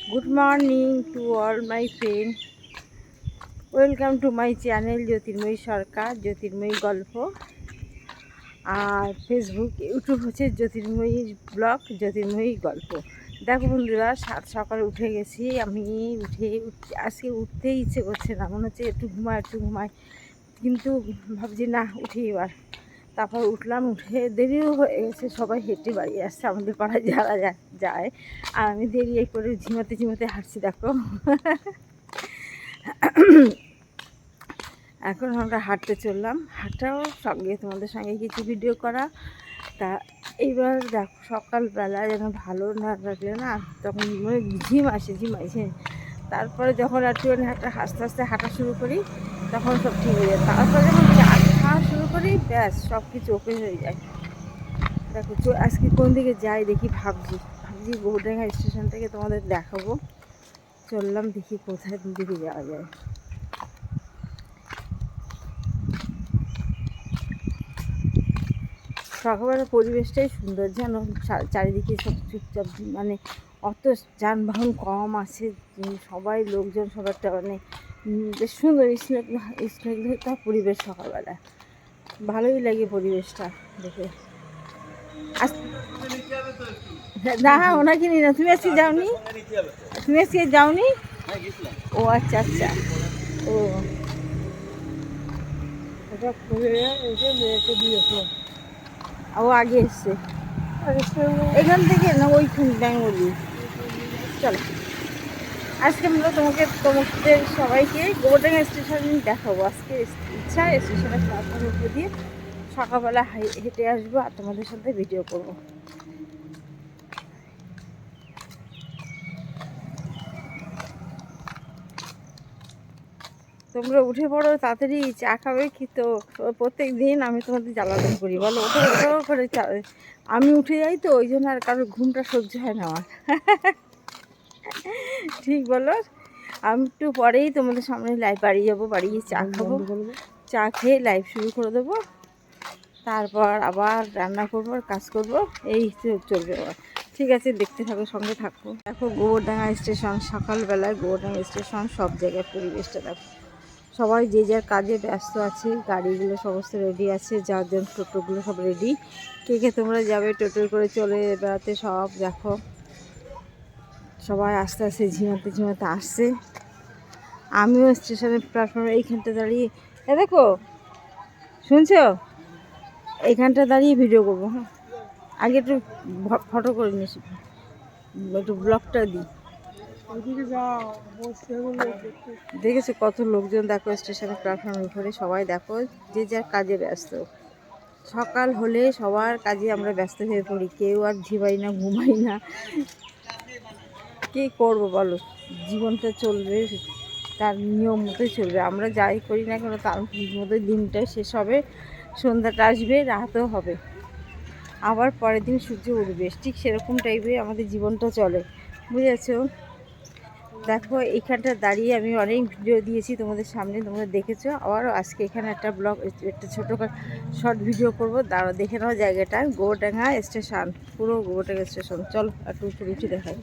Good morning to all my friends. Welcome to my channel জ্যোতির্ময়ী সরকার জ্যোতির্ময়ী গল্প। আর Facebook YouTube হচ্ছে জ্যোতির্ময়ী blog জ্যোতির্ময়ী গল্প। দেখো বন্ধুরা, সকালে উঠে গেছি আমি। আজকে উঠতেই ইচ্ছে করছে না, মনে হচ্ছে একটু ঘুমাই, কিন্তু ভাবছি না উঠি এবার। তারপর উঠলাম, উঠে দেরিও হয়ে গেছে, সবাই হেঁটে বাড়ি আসছে আমাদের পাড়ায় যারা যায়। আর আমি দেরি করে ঝিমাতে হাঁটছি দেখো। এখন আমরা হাঁটতে চললাম, হাঁটাও সঙ্গে তোমাদের সঙ্গে কিছু ভিডিও করা। তা এইবার দেখো সকালবেলা যেন ভালো না লাগলে না, তখন মানে ঝিমাইছে। তারপরে যখন একটুখানি আস্তে আস্তে হাঁটা শুরু করি তখন সব ঠিক হয়ে যায়। তারপরে যখন চা খাওয়া শুরু করি ব্যাস সব কিছু ওকে হয়ে যায়। দেখো আজকে কোন দিকে যাই দেখি, ভাবছি গৌরডাঙ্গা স্টেশন থেকে তোমাদের দেখাবো। চললাম, দেখি কোথায় দিকে যাওয়া যায়। সকালবেলা পরিবেশটাই সুন্দর, যেন চারিদিকে সব চুপচাপ, মানে অত যানবাহন কম আছে, সবাই লোকজন সবারটা মানে বেশ সুন্দর স্নিগ্ধতা পরিবেশ। সকালবেলা ভালোই লাগে পরিবেশটা দেখে। না ওনাকে নি না, তুমি আজকে যাওনি? ও আচ্ছা ও এটা মেয়েকে দিয়েছো, ও আগে এসছে এখান থেকে না, ওইখান ব্যাঙ্গলি। চলো আজকে আমরা তোমাদের সবাইকে গোবরডাঙ্গা স্টেশন দেখাবো। আজকে ইচ্ছা স্টেশনের প্ল্যাটফর্মের উপর দিয়ে সকালবেলা হেঁটে আসবো আর তোমাদের সাথে ভিডিও করবো। তোমরা উঠে পড়ো তাড়াতাড়ি, চা খাবে কি? তো প্রত্যেক দিন আমি তোমাদের জ্বালাতন করি, বলো ওঠো করে আমি উঠে যাই, তো ওই জন্য আর কারোর ঘুমটা সহ্য হয় না আমার। ঠিক বলো। আমি একটু পরেই তোমাদের সামনে লাইভ বাড়ি যাবো, বাড়ি গিয়ে চা খাবো, চা খেয়ে লাইভ শুরু করে দেবো। তারপর আবার রান্না করবো আর কাজ করবো, এই চলবে আবার। ঠিক আছে, দেখতে থাকো, সঙ্গে থাকো। দেখো গোবরডাঙ্গা স্টেশন, সকালবেলায় গোবরডাঙ্গা স্টেশন, সব জায়গায় পরিবেশটা দেখো। সবাই যে যার কাজে ব্যস্ত আছে, গাড়িগুলো সমস্ত রেডি আছে, যার জন্য টোটোগুলো সব রেডি। কে তোমরা যাবে টোটো করে চলে বেড়াতে, সব দেখো সবাই আস্তে আস্তে ঝিমাতে আসছে। আমিও স্টেশনের প্ল্যাটফর্মে এইখানটা দাঁড়িয়ে, দেখো শুনছো, এইখানটা দাঁড়িয়ে ভিডিও করবো। হ্যাঁ, আগে একটু ফটো করে নিয়েছি, একটু ব্লগটা দিই। দেখেছো কত লোকজন, দেখো স্টেশনের প্ল্যাটফর্মের উপরে সবাই দেখো যে যার কাজে ব্যস্ত। সকাল হলে সবার কাজে আমরা ব্যস্ত হয়ে পড়ি, কেউ আর ঘুমাই না। কী করবো বলো, জীবনটা চলবে তার নিয়ম মতোই চলবে। আমরা যাই করি না কেন তার মতোই দিনটা শেষ হবে, সন্ধ্যাটা আসবে, রাতও হবে, আবার পরের দিন সূর্য উঠবে। ঠিক সেরকম টাইপের আমাদের জীবনটা চলে, বুঝেছ? দেখো এইখানটা দাঁড়িয়ে আমি অনেক ভিডিও দিয়েছি তোমাদের সামনে, তোমরা দেখেছো। আবারও আজকে এখানে একটা ব্লগ, একটা ছোটো শর্ট ভিডিও করবো, দাঁড়া দেখে নাও জায়গাটা। গোবরডাঙ্গা স্টেশন, পুরো গোবরডাঙ্গা স্টেশন। চলো একটু উপরে উঠে দেখাই।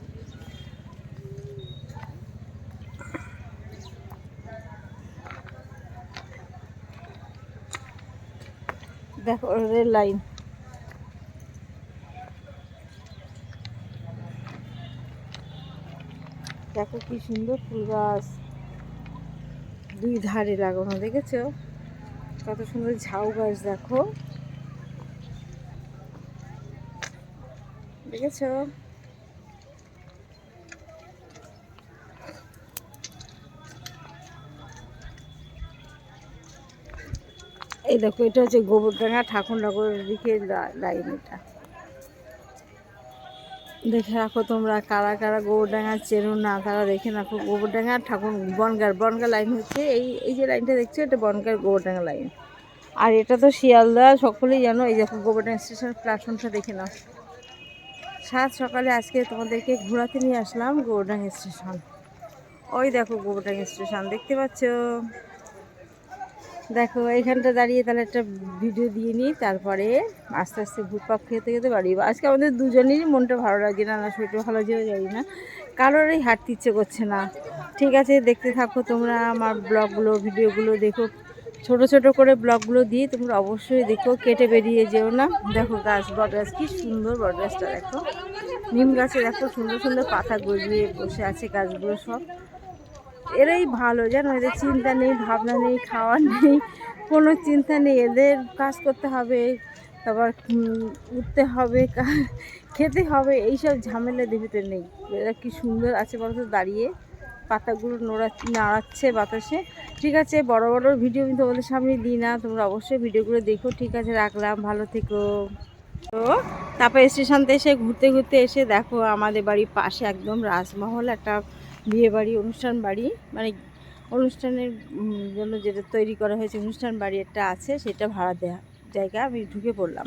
দেখো রেল লাইন, দেখো কি সুন্দর ফুল গাছ দুই ধারে লাগানো, দেখেছো কত সুন্দর ঝাউ গাছ, দেখো দেখেছো। এই দেখো এটা হচ্ছে গোবরডাঙ্গা ঠাকুরনগরের দিকে লাইন। এটা দেখে রাখো তোমরা, কারা কারা গোবরডাঙ্গা চেনো না তারা দেখে রাখো। গোবরডাঙ্গা ঠাকুর বনগাঁ লাইন হচ্ছে এই যে লাইনটা দেখছো, এটা বনগাঁ গোবরডাঙ্গা লাইন। আর এটা তো শিয়ালদা, সকলেই জানো। এই দেখো গোবরডাঙ্গা স্টেশনের প্ল্যাটফর্মটা দেখে নাও। সাত সকালে আজকে তোমাদেরকে ঘোরাতে নিয়ে আসলাম গোবরডাঙ্গা স্টেশন। ওই দেখো গোবরডাঙ্গা স্টেশন দেখতে পাচ্ছ। দেখো এইখানটা দাঁড়িয়ে তাহলে একটা ভিডিও দিয়ে নিই, তারপরে আস্তে আস্তে ঘুরপাক খেতে খেতে বাড়ি যাবো। আজকে আমাদের দুজনেরই মনটা ভালো লাগছে না, শরীরটা ভালো যেতে যাই না, কারোরই হাঁটতে ইচ্ছে করছে না। ঠিক আছে, দেখতে থাকো তোমরা আমার ব্লগগুলো, ভিডিওগুলো দেখো, ছোট ছোট করে ব্লগগুলো দিয়ে তোমরা অবশ্যই দেখো, কেটে বেরিয়ে যেও না। দেখো গাছ, বট গাছ, কী সুন্দর বট গাছটা দেখো, নিম গাছে দেখো সুন্দর সুন্দর পাতা গজিয়ে বসে আছে গাছগুলো সব। এরাই ভালো জানো, এদের চিন্তা নেই, ভাবনা নেই, খাওয়ার নেই, কোনো চিন্তা নেই, এদের কাজ করতে হবে, তারপর উঠতে হবে, খেতে হবে, এইসব ঝামেলা ভিতরে নেই। এরা কি সুন্দর আছে বলতো, দাঁড়িয়ে পাতাগুলো নাড়াচ্ছে বাতাসে। ঠিক আছে, বড় বড় ভিডিও আমি তোমাদের সামনে দিই না, তোমরা অবশ্যই ভিডিওগুলো দেখো। ঠিক আছে, রাখলাম, ভালো থেকো। তো তারপর স্টেশন থেকে এসে ঘুরতে ঘুরতে এসে দেখো আমাদের বাড়ির পাশে একদম রাজমহল, একটা বিয়ে বাড়ি, অনুষ্ঠান বাড়ি, মানে অনুষ্ঠানের জন্য যেটা তৈরি করা হয়েছে, অনুষ্ঠান বাড়ি একটা আছে, সেটা ভাড়া দেওয়া জায়গা। আমি ঢুকে পড়লাম,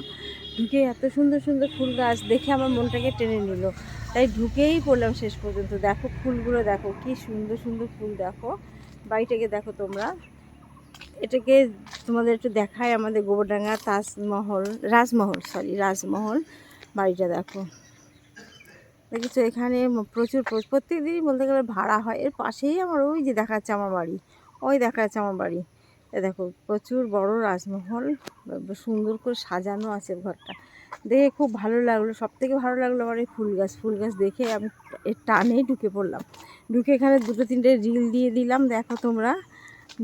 ঢুকে এত সুন্দর সুন্দর ফুল গাছ দেখে আমার মনটাকে টেনে নিল, তাই ঢুকেই পড়লাম শেষ পর্যন্ত। দেখো ফুলগুলো দেখো, কি সুন্দর সুন্দর ফুল দেখো, বাড়িটাকে দেখো তোমরা। এটাকে তোমাদের একটু দেখায়, আমাদের গোবরডাঙ্গা তাজমহল, রাজমহল বাড়িটা দেখো, দেখেছো। এখানে প্রচুর প্রত্যেক দিনই বলতে গেলে ভাড়া হয়। এর পাশেই আমার ওই যে দেখাচ্ছে আমার বাড়ি, ওই দেখাচ্ছে আমার বাড়ি। এ দেখো প্রচুর বড় রাজমহল, সুন্দর করে সাজানো আছে ঘরটা, দেখে খুব ভালো লাগলো। সব থেকে ভালো লাগলো আমার এই ফুল গাছ দেখে আমি এর টানেই ঢুকে পড়লাম। ঢুকে এখানে দুটো তিনটে রিল দিয়ে দিলাম, দেখো তোমরা,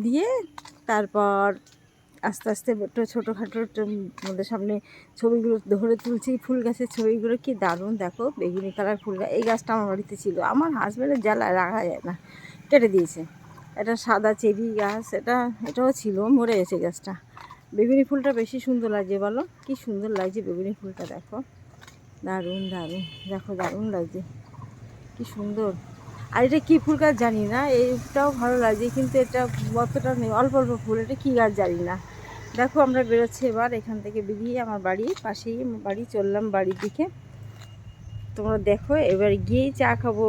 দিয়ে তারপর আস্তে আস্তে একটু ছোটোখাটো আমাদের সামনে ছবিগুলো ধরে তুলছি। ফুল গাছের ছবিগুলো কি দারুণ দেখো, বেগুনি কালার ফুল গাছ। এই গাছটা আমার বাড়িতে ছিল, আমার হাজব্যান্ডের জ্বালায় রাখা যায় না, কেটে দিয়েছে। এটা সাদা চেরি গাছ, এটাও ছিল, মরে গেছে গাছটা। বেগুনি ফুলটা বেশি সুন্দর লাগছে বলো, কি সুন্দর লাগছে বেগুনি ফুলটা দেখো, দারুণ দারুণ, দেখো দারুণ লাগছে, কি সুন্দর। আর এটা কী ফুল গাছ জানি না, এইটাও ভালো লাগছে, কিন্তু এটা অতটা নেই, অল্প অল্প ফুল, এটা কী গাছ জানি না। দেখো আমরা বেরোচ্ছি এবার এখান থেকে বেরিয়ে, আমার বাড়ির পাশেই বাড়ি, চললাম বাড়ির দিকে। তোমরা দেখো এবার গিয়েই চা খাবো।